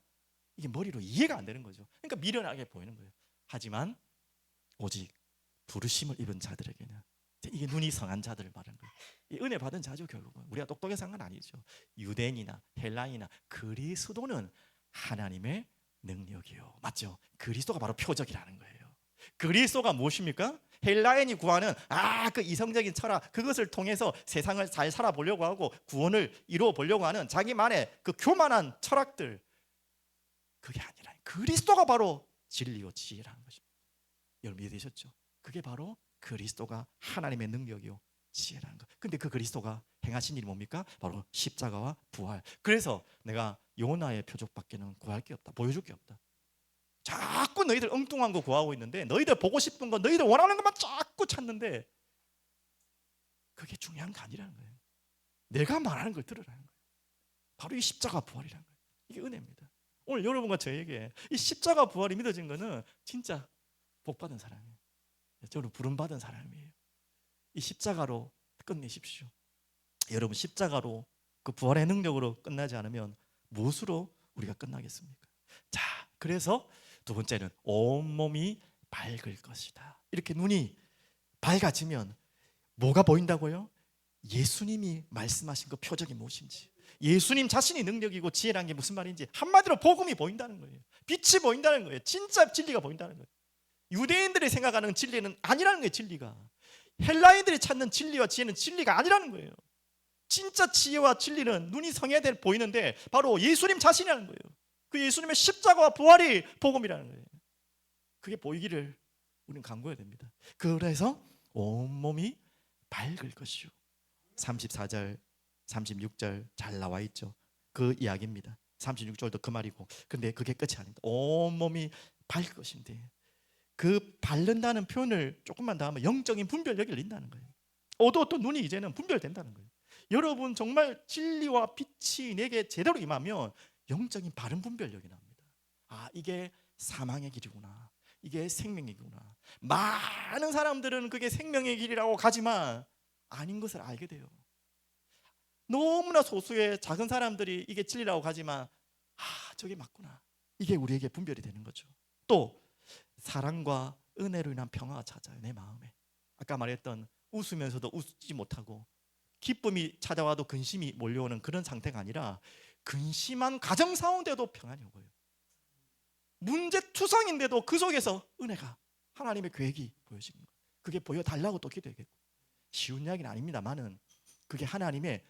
이게 머리로 이해가 안 되는 거죠. 그러니까 미련하게 보이는 거예요. 하지만 오직 부르심을 입은 자들에게는, 이게 눈이 성한 자들을 말하는 거예요. 이 은혜 받은 자죠. 결국은 우리가 똑똑해서 한 건 아니죠. 유대인이나 헬라인이나 그리스도는 하나님의 능력이요, 맞죠? 그리스도가 바로 표적이라는 거예요. 그리스도가 무엇입니까? 헬라인이 구하는 그 이성적인 철학, 그것을 통해서 세상을 잘 살아보려고 하고 구원을 이루어 보려고 하는 자기만의 그 교만한 철학들, 그게 아니라 그리스도가 바로 진리요 지혜라는 것입니다. 여러분 이해되셨죠? 그게 바로 그리스도가 하나님의 능력이요 지혜라는 것. 근데 그 그리스도가 행하신 일이 뭡니까? 바로 십자가와 부활. 그래서 내가 요나의 표적밖에는 구할 게 없다, 보여줄 게 없다. 자꾸 너희들 엉뚱한 거 구하고 있는데, 너희들 보고 싶은 거, 너희들 원하는 것만 자꾸 찾는데 그게 중요한 게 아니라는 거예요. 내가 말하는 걸 들으라는 거예요. 바로 이 십자가 부활이라는 거예요. 이게 은혜입니다. 오늘 여러분과 저에게 이 십자가 부활이 믿어진 거는 진짜 복받은 사람이에요. 저는 부름받은 사람이에요. 이 십자가로 끝내십시오. 여러분 십자가로 그 부활의 능력으로 끝나지 않으면 무엇으로 우리가 끝나겠습니까? 자, 그래서 두 번째는 온몸이 밝을 것이다. 이렇게 눈이 밝아지면 뭐가 보인다고요? 예수님이 말씀하신 그 표적이 무엇인지, 예수님 자신이 능력이고 지혜라는 게 무슨 말인지, 한마디로 복음이 보인다는 거예요. 빛이 보인다는 거예요. 진짜 진리가 보인다는 거예요. 유대인들이 생각하는 진리는 아니라는 거예요. 진리가 헬라인들이 찾는 진리와 지혜는 진리가 아니라는 거예요. 진짜 지혜와 진리는 눈이 성해야 보이는데 바로 예수님 자신이라는 거예요. 그 예수님의 십자가와 부활이 복음이라는 거예요. 그게 보이기를 우리는 간구해야 됩니다. 그래서 온몸이 밝을 것이요. 34절 36절 잘 나와 있죠. 그 이야기입니다. 36절도 그 말이고, 근데 그게 끝이 아닙니다. 온몸이 밝을 것인데, 그 바른다는 표현을 조금만 더 하면 영적인 분별력이 열린다는 거예요. 어두웠던 눈이 이제는 분별된다는 거예요. 여러분 정말 진리와 빛이 내게 제대로 임하면 영적인 바른 분별력이 납니다. 이게 사망의 길이구나, 이게 생명의 길이구나. 많은 사람들은 그게 생명의 길이라고 가지만 아닌 것을 알게 돼요. 너무나 소수의 작은 사람들이 이게 진리라고 가지만 저게 맞구나, 이게 우리에게 분별이 되는 거죠. 또 사랑과 은혜로 인한 평화가 찾아요, 내 마음에. 아까 말했던 웃으면서도 웃지 못하고 기쁨이 찾아와도 근심이 몰려오는 그런 상태가 아니라 근심한 가정 가운데도 평안이 오고요. 문제투성인데도 그 속에서 은혜가, 하나님의 계획이 보여지는 거예요. 그게 보여달라고 또 기도하겠고, 쉬운 이야기는 아닙니다만은 그게 하나님의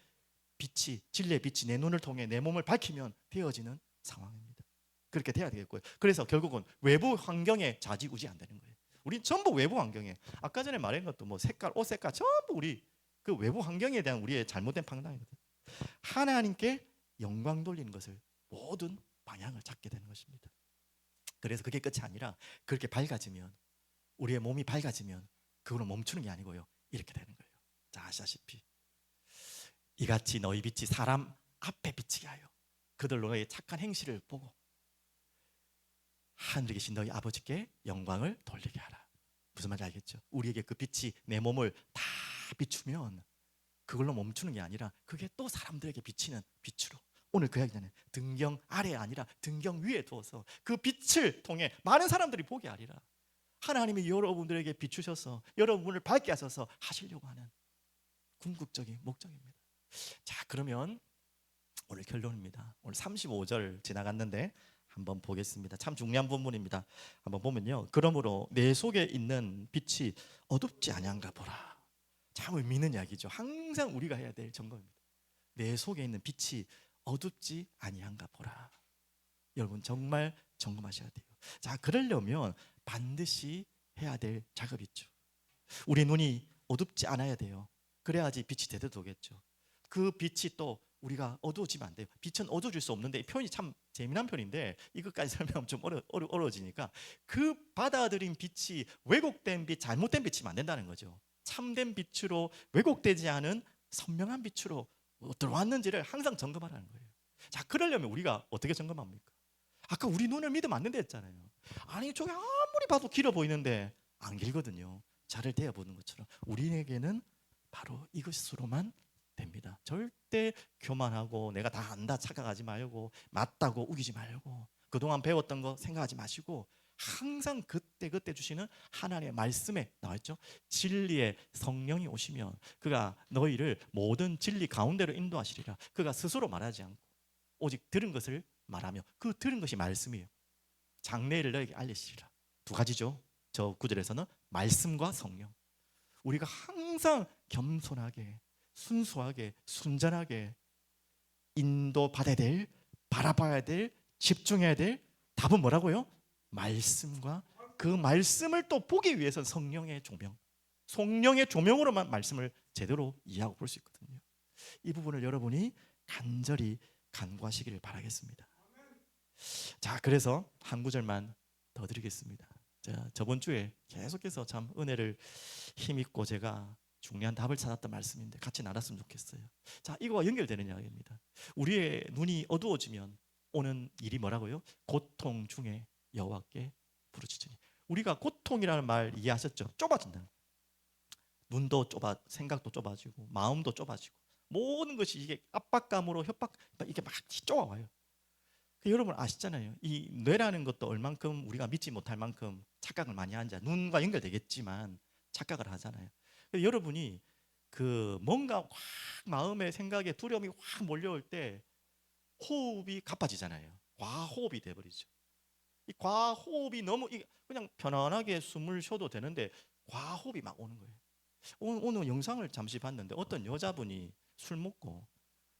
빛이, 진리의 빛이 내 눈을 통해 내 몸을 밝히면 되어지는 상황입니다. 그렇게 돼야 되겠고요. 그래서 결국은 외부 환경에 좌지우지 안 되는 거예요. 우린 전부 외부 환경에, 아까 전에 말한 것도 뭐 색깔, 옷 색깔 전부 우리 그 외부 환경에 대한 우리의 잘못된 판단이거든요. 하나님께 영광 돌리는 것을 모든 방향을 잡게 되는 것입니다. 그래서 그게 끝이 아니라 그렇게 밝아지면, 우리의 몸이 밝아지면 그걸로 멈추는 게 아니고요, 이렇게 되는 거예요. 자, 아시다시피 이같이 너희 빛이 사람 앞에 비치게 하여 그들로 너의 착한 행실을 보고 하늘에 계신 너희 아버지께 영광을 돌리게 하라. 무슨 말인지 알겠죠? 우리에게 그 빛이 내 몸을 다 비추면 그걸로 멈추는 게 아니라 그게 또 사람들에게 비치는 빛으로, 오늘 그 이야기잖아요. 등경 아래에 아니라 등경 위에 두어서 그 빛을 통해 많은 사람들이 보게 하리라. 하나님이 여러분들에게 비추셔서 여러분을 밝게 하셔서 하시려고 하는 궁극적인 목적입니다. 자, 그러면 오늘 결론입니다. 오늘 35절 지나갔는데 한번 보겠습니다. 참 중요한 부분입니다. 한번 보면요, 그러므로 내 속에 있는 빛이 어둡지 아니한가 보라. 참 의미 있는 이야기죠. 항상 우리가 해야 될 점검입니다. 내 속에 있는 빛이 어둡지 아니한가 보라. 여러분 정말 점검하셔야 돼요. 자, 그러려면 반드시 해야 될 작업이 있죠. 우리 눈이 어둡지 않아야 돼요. 그래야지 빛이 제대로 오겠죠. 그 빛이 또 우리가 어두워지면 안 돼요. 빛은 어두워질 수 없는데, 이 표현이 참 재미난 표현인데 이것까지 설명하면 좀 어려워지니까, 그 받아들인 빛이 왜곡된 빛, 잘못된 빛이면 안 된다는 거죠. 참된 빛으로, 왜곡되지 않은 선명한 빛으로 들어왔는지를 항상 점검하라는 거예요. 자, 그러려면 우리가 어떻게 점검합니까? 아까 우리 눈을 믿으면 안 된다 했잖아요. 아니, 저게 아무리 봐도 길어 보이는데 안 길거든요. 자를 대어보는 것처럼 우리에게는 바로 이것으로만 됩니다. 절대 교만하고 내가 다 안다 착각하지 말고, 맞다고 우기지 말고, 그동안 배웠던 거 생각하지 마시고, 항상 그때 주시는 하나님의 말씀에 나와있죠. 진리의 성령이 오시면 그가 너희를 모든 진리 가운데로 인도하시리라. 그가 스스로 말하지 않고 오직 들은 것을 말하며, 그 들은 것이 말씀이에요. 장래를 너에게 알리시리라. 두 가지죠. 저 구절에서는 말씀과 성령. 우리가 항상 겸손하게, 순수하게, 순전하게 인도받아야 될, 바라봐야 될, 집중해야 될 답은 뭐라고요? 말씀과 그 말씀을 또 보기 위해서 성령의 조명, 성령의 조명으로만 말씀을 제대로 이해하고 볼 수 있거든요. 이 부분을 여러분이 간절히 간구하시기를 바라겠습니다. 자, 그래서 한 구절만 더 드리겠습니다. 자, 저번 주에 계속해서 참 은혜를 힘입고 제가 중요한 답을 찾았던 말씀인데 같이 나눴으면 좋겠어요. 자, 이거와 연결되는 이야기입니다. 우리의 눈이 어두워지면 오는 일이 뭐라고요? 고통 중에 여호와께 부르짖으니. 우리가 고통이라는 말 이해하셨죠? 좁아진다. 눈도 좁아, 생각도 좁아지고, 마음도 좁아지고, 모든 것이 이게 압박감으로 협박, 이게 막 좁아와요. 여러분 아시잖아요. 이 뇌라는 것도 얼만큼 우리가 믿지 못할 만큼 착각을 많이 하는지, 눈과 연결되겠지만 착각을 하잖아요. 여러분이 그 뭔가 확 마음에 생각에 두려움이 확 몰려올 때 호흡이 가빠지잖아요. 과호흡이 돼버리죠. 이 과호흡이 너무 그냥 편안하게 숨을 쉬어도 되는데 과호흡이 막 오는 거예요. 오늘 영상을 잠시 봤는데 어떤 여자분이 술 먹고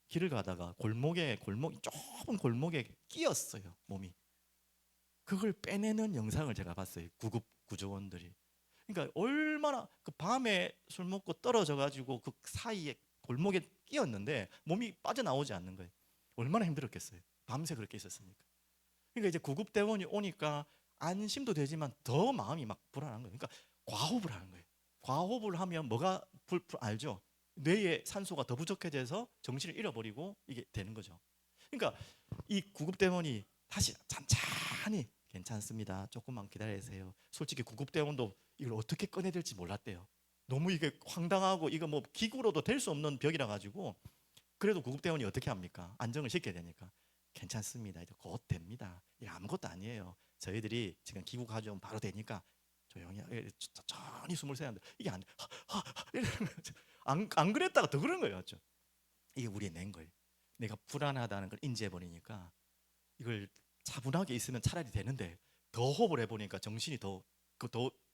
길을 가다가 좁은 골목에 끼었어요, 몸이. 그걸 빼내는 영상을 제가 봤어요. 구급 구조원들이. 그러니까 얼마나 그 밤에 술 먹고 떨어져 가지고 그 사이에 골목에 끼었는데 몸이 빠져나오지 않는 거예요. 얼마나 힘들었겠어요. 밤새 그렇게 있었으니까. 그러니까 이제 구급대원이 오니까 안심도 되지만 더 마음이 막 불안한 거예요. 그러니까 과호흡을 하는 거예요. 과호흡을 하면 뭐가 알죠? 뇌에 산소가 더 부족해져서 정신을 잃어버리고 이게 되는 거죠. 그러니까 이 구급대원이 다시 천천히, 괜찮습니다, 조금만 기다리세요. 솔직히 구급대원도 이걸 어떻게 꺼내야 될지 몰랐대요. 너무 이게 황당하고, 이거 뭐 기구로도 될 수 없는 벽이라 가지고. 그래도 구급대원이 어떻게 합니까? 안정을 시켜야 되니까. 괜찮습니다, 이제 곧 됩니다. 이게 아무것도 아니에요. 저희들이 지금 기구 가져오면 바로 되니까 조용히, 천천히 숨을 쉬어야 한다. 이게 안 돼. 안 그랬다가 더 그런 거예요. 이게 우리의 낸 거예요. 내가 불안하다는 걸 인지해 버리니까 이걸 차분하게 있으면 차라리 되는데 더 호흡을 해보니까 정신이 더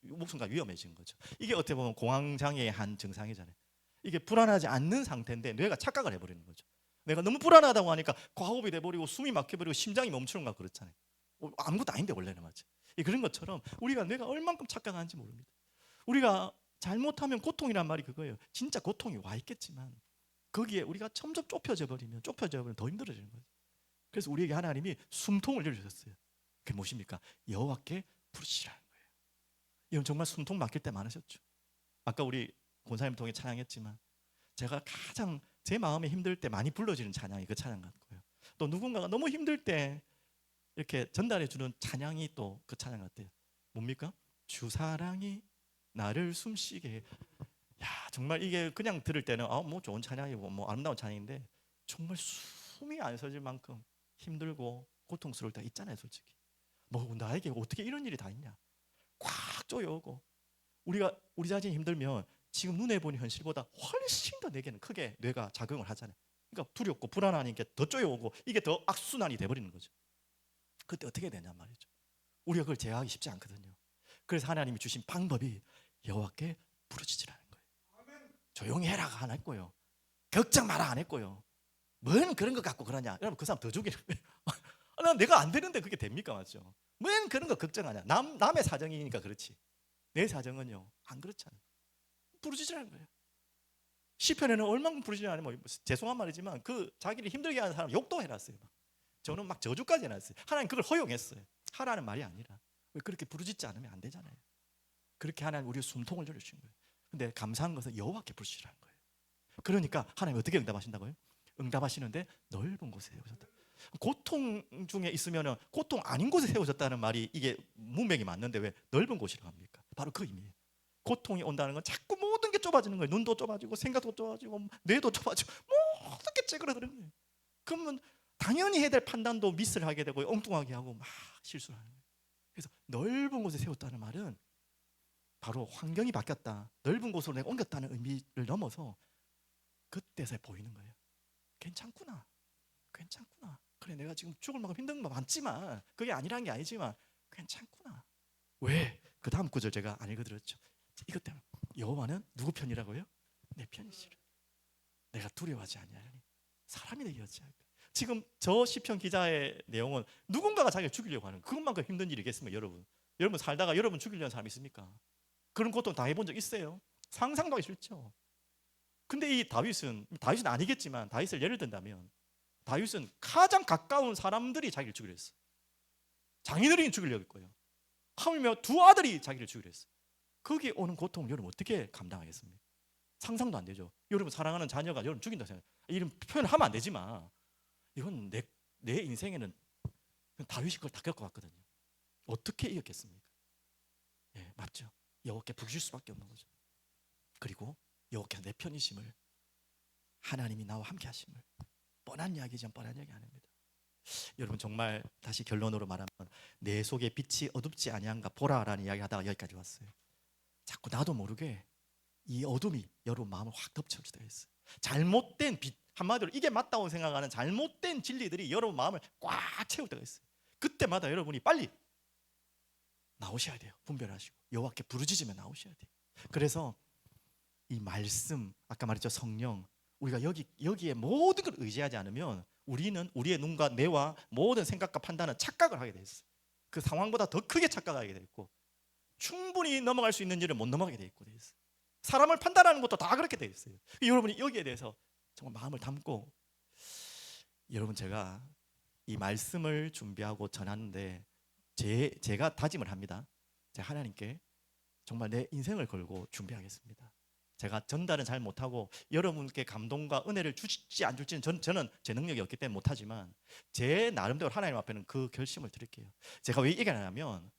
목숨과 위험해진 거죠. 이게 어떻게 보면 공황장애의 한 증상이잖아요. 이게 불안하지 않는 상태인데 뇌가 착각을 해버리는 거죠. 내가 너무 불안하다고 하니까 과호흡이 돼버리고 숨이 막혀버리고 심장이 멈추는 거 그렇잖아요. 아무것도 아닌데 원래는. 맞죠? 그런 것처럼 우리가 뇌가 얼만큼 착각하는지 모릅니다. 우리가 잘못하면 고통이란 말이 그거예요. 진짜 고통이 와 있겠지만 거기에 우리가 점점 좁혀져 버리면 더 힘들어지는 거죠. 그래서 우리에게 하나님이 숨통을 열어주셨어요. 그게 무엇입니까? 여호와께 부르시라는 거예요. 이건 정말 숨통 막힐 때 많으셨죠. 아까 우리 권사님 통해 찬양했지만 제가 가장 제 마음에 힘들 때 많이 불러지는 찬양이 그 찬양 같고요. 또 누군가가 너무 힘들 때 이렇게 전달해 주는 찬양이 또 그 찬양 같아요. 뭡니까? 주 사랑이 나를 숨쉬게 해. 야, 정말 이게 그냥 들을 때는 뭐 좋은 찬양이고 뭐 아름다운 찬양인데 정말 숨이 안 쉬어질 만큼 힘들고 고통스러울 때 있잖아요, 솔직히. 뭐 나에게 어떻게 이런 일이 다 있냐? 꽉 조여오고 우리가 우리 자신이 힘들면 지금 눈에 보는 현실보다 훨씬 더 내게는 크게 뇌가 작용을 하잖아요. 그러니까 두렵고 불안하니까 더 쪼여오고 이게 더 악순환이 돼버리는 거죠. 그때 어떻게 되냔 말이죠. 우리가 그걸 제어하기 쉽지 않거든요. 그래서 하나님이 주신 방법이 여호와께 부르짖으라는 거예요. 조용히 해라가 안 했고요. 걱정 마라 안 했고요. 뭔 그런 거 갖고 그러냐. 여러분 그 사람 더 죽이는 거예요. 난 내가 안 되는데 그게 됩니까? 맞죠? 뭔 그런 거 걱정하냐. 남의 사정이니까 그렇지. 내 사정은요 안 그렇잖아요. 부르짖으라는 거예요. 시편에는 얼만큼 부르짖으냐 뭐 죄송한 말이지만 그 자기를 힘들게 하는 사람 욕도 해놨어요. 저는 막 저주까지 해놨어요. 하나님 그걸 허용했어요. 하라는 말이 아니라 왜 그렇게 부르짖지 않으면 안 되잖아요. 그렇게 하나님 우리의 숨통을 열어주신 거예요. 근데 감사한 것은 여호와께 부르짖으라는 거예요. 그러니까 하나님 어떻게 응답하신다고요? 응답하시는데 넓은 곳에 세우셨다. 고통 중에 있으면 고통 아닌 곳에 세우셨다는 말이 이게 문맥이 맞는데 왜 넓은 곳이라고 합니까? 바로 그 의미예요. 고통이 온다는 건 자꾸 모든 게 좁아지는 거예요. 눈도 좁아지고 생각도 좁아지고 뇌도 좁아지고 모든 게 찌그러드는 거예요. 그러면 당연히 해야 될 판단도 미스를 하게 되고 엉뚱하게 하고 막 실수를 하는 거예요. 그래서 넓은 곳에 세웠다는 말은 바로 환경이 바뀌었다, 넓은 곳으로 내가 옮겼다는 의미를 넘어서 그때서 보이는 거예요. 괜찮구나, 괜찮구나. 그래 내가 지금 죽을 만큼 힘든 거 많지만 그게 아니라는 게 아니지만 괜찮구나. 왜? 그 다음 구절 제가 안 읽어드렸죠. 이것 때문에 여호와는 누구 편이라고요? 내 편이시라. 내가 두려워하지 아니하니 사람이 내게 어찌할까. 지금 저 시편 기자의 내용은 누군가가 자기를 죽이려고 하는 그것만큼 힘든 일이겠습니까? 여러분 살다가 여러분 죽이려는 사람 있습니까? 그런 고통 다 해본 적 있어요? 상상도 하기 싫죠. 근데 이 다윗은 아니겠지만 다윗을 예를 든다면 다윗은 가장 가까운 사람들이 자기를 죽이려 했어. 장인어른이 죽이려고 했고요. 하물며 두 아들이 자기를 죽이려 했어. 거기에 오는 고통을 여러분 어떻게 감당하겠습니까? 상상도 안 되죠. 여러분 사랑하는 자녀가 여러분 죽인다 생각. 이런 표현을 하면 안 되지만 이건 내 인생에는 다윗이 그걸 다 겪어왔거든요. 어떻게 이겼겠습니까? 예, 맞죠. 여호와께 부르실 수밖에 없는 거죠. 그리고 여호와께 내 편이심을, 하나님이 나와 함께 하심을, 뻔한 이야기지만 뻔한 이야기 아닙니다. 여러분 정말 다시 결론으로 말하면 내 속에 빛이 어둡지 아니한가 보라라는 이야기 하다가 여기까지 왔어요. 자꾸 나도 모르게 이 어둠이 여러분 마음을 확 덮쳐올 때가 있어요. 잘못된 빛, 한마디로 이게 맞다고 생각하는 잘못된 진리들이 여러분 마음을 꽉 채울 때가 있어요. 그때마다 여러분이 빨리 나오셔야 돼요. 분별하시고 여호와께 부르짖으며 나오셔야 돼요. 그래서 이 말씀, 아까 말했죠, 성령, 우리가 여기에 모든 걸 의지하지 않으면 우리는 우리의 눈과 뇌와 모든 생각과 판단은 착각을 하게 돼 있어요. 그 상황보다 더 크게 착각하게 돼 있고 충분히 넘어갈 수 있는 일을 못 넘어가게 돼 있고 돼 있어요. 사람을 판단하는 것도 다 그렇게 돼 있어요. 여러분이 여기에 대해서 정말 마음을 담고, 여러분 제가 이 말씀을 준비하고 전하는데 제가 다짐을 합니다. 제가 하나님께 정말 내 인생을 걸고 준비하겠습니다. 제가 전달은 잘 못하고 여러분께 감동과 은혜를 줄지 안 줄지는 저는 제 능력이 없기 때문에 못하지만 제 나름대로 하나님 앞에는 그 결심을 드릴게요. 제가 왜 얘기하냐면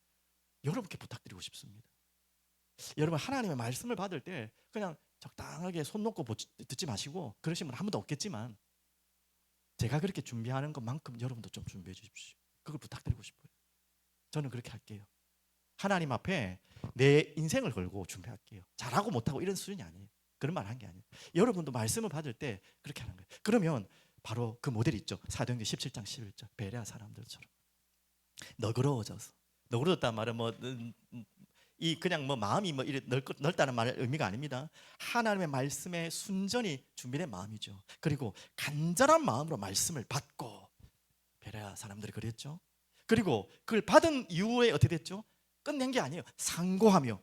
여러분께 부탁드리고 싶습니다. 여러분 하나님의 말씀을 받을 때 그냥 적당하게 손 놓고 듣지 마시고, 그러신 분 한 번도 없겠지만 제가 그렇게 준비하는 것만큼 여러분도 좀 준비해 주십시오. 그걸 부탁드리고 싶어요. 저는 그렇게 할게요. 하나님 앞에 내 인생을 걸고 준비할게요. 잘하고 못하고 이런 수준이 아니에요. 그런 말 한 게 아니에요. 여러분도 말씀을 받을 때 그렇게 하는 거예요. 그러면 바로 그 모델이 있죠. 사도행전 17장 11절 베레아 사람들처럼 너그러워졌다는 말은 이 그냥 마음이 이렇게 넓다는 말의 의미가 아닙니다. 하나님의 말씀에 순전히 준비된 마음이죠. 그리고 간절한 마음으로 말씀을 받고, 베레아 사람들이 그랬죠. 그리고 그걸 받은 이후에 어떻게 됐죠? 끝낸 게 아니에요. 상고하며,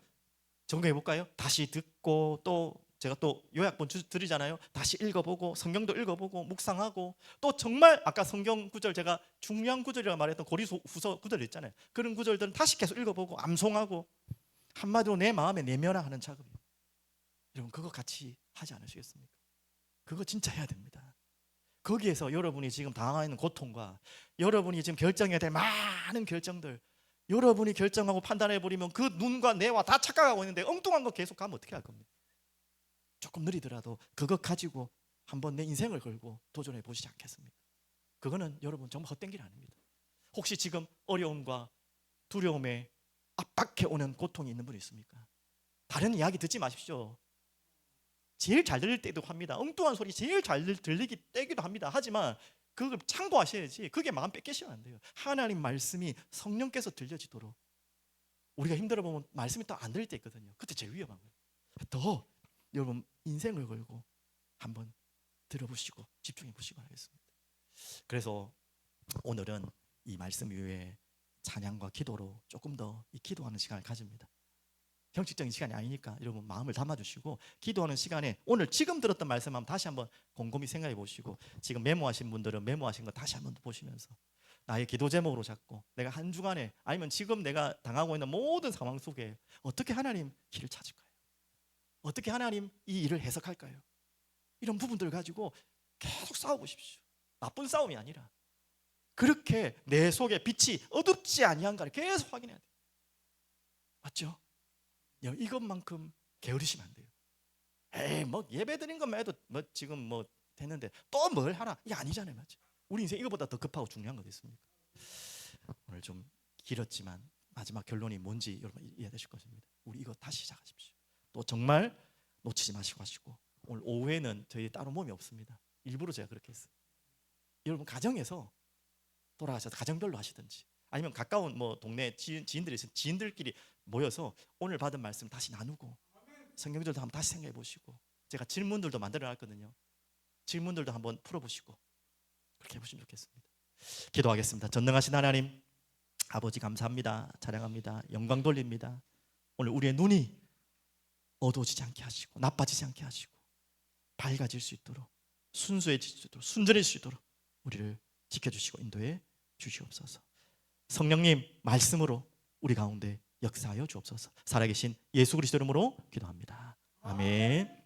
점검해 볼까요? 다시 듣고 또 제가 또 요약본 드리잖아요. 다시 읽어보고 성경도 읽어보고 묵상하고 또 정말 아까 성경 구절 제가 중요한 구절이라고 말했던 고린도후서 구절 있잖아요. 그런 구절들은 다시 계속 읽어보고 암송하고 한마디로 내 마음에 내면화하는 작업이에요. 여러분 그거 같이 하지 않으시겠습니까? 그거 진짜 해야 됩니다. 거기에서 여러분이 지금 당하고 있는 고통과 여러분이 지금 결정해야 될 많은 결정들 여러분이 결정하고 판단해버리면 그 눈과 뇌와 다 착각하고 있는데 엉뚱한 거 계속 가면 어떻게 할 겁니까? 조금 느리더라도 그거 가지고 한번 내 인생을 걸고 도전해 보시지 않겠습니까? 그거는 여러분 정말 헛된 길 아닙니다. 혹시 지금 어려움과 두려움에 압박해 오는 고통이 있는 분 있습니까? 다른 이야기 듣지 마십시오. 제일 잘 들릴 때도 합니다. 엉뚱한 소리 제일 잘 들리기 때기도 합니다. 하지만 그걸 참고하셔야지. 그게 마음 뺏기시면 안 돼요. 하나님 말씀이 성령께서 들려지도록 우리가 힘들어 보면 말씀이 또 안 들릴 때 있거든요. 그때 제일 위험한 거예요. 더 여러분 인생을 걸고 한번 들어보시고 집중해 보시기 바라겠습니다. 그래서 오늘은 이 말씀 위에 찬양과 기도로 조금 더 이 기도하는 시간을 가집니다. 형식적인 시간이 아니니까 여러분 마음을 담아주시고 기도하는 시간에 오늘 지금 들었던 말씀 한번 다시 한번 곰곰이 생각해 보시고 지금 메모하신 분들은 메모하신 거 다시 한번 보시면서 나의 기도 제목으로 잡고 내가 한 주간에 아니면 지금 내가 당하고 있는 모든 상황 속에 어떻게 하나님 길을 찾을까요? 어떻게 하나님 이 일을 해석할까요? 이런 부분들을 가지고 계속 싸워보십시오. 나쁜 싸움이 아니라 그렇게 내 속에 빛이 어둡지 아니한가를 계속 확인해야 돼요. 맞죠? 이것만큼 게으르시면 안 돼요. 에이 뭐 예배 드린 것만 해도 뭐 지금 뭐 됐는데 또 뭘 하나 이게 아니잖아요. 맞죠? 우리 인생 이거보다 더 급하고 중요한 거 있습니까? 오늘 좀 길었지만 마지막 결론이 뭔지 여러분 이해되실 것입니다. 우리 이거 다시 시작하십시오. 또 정말 놓치지 마시고 하시고 오늘 오후에는 저희 따로 모임이 없습니다. 일부러 제가 그렇게 했어요. 여러분 가정에서 돌아가셔서 가정별로 하시든지 아니면 가까운 뭐 동네 지인들이 있으면 지인들끼리 모여서 오늘 받은 말씀 다시 나누고 성경절도 한번 다시 생각해 보시고 제가 질문들도 만들어 놨거든요. 질문들도 한번 풀어보시고 그렇게 해보시면 좋겠습니다. 기도하겠습니다. 전능하신 하나님 아버지 감사합니다. 찬양합니다. 영광 돌립니다. 오늘 우리의 눈이 어두워지지 않게 하시고 나빠지지 않게 하시고 밝아질 수 있도록 순수해질 수 있도록 순전해질 수 있도록 우리를 지켜주시고 인도해 주시옵소서. 성령님 말씀으로 우리 가운데 역사하여 주옵소서. 살아계신 예수 그리스도 이름으로 기도합니다. 아멘.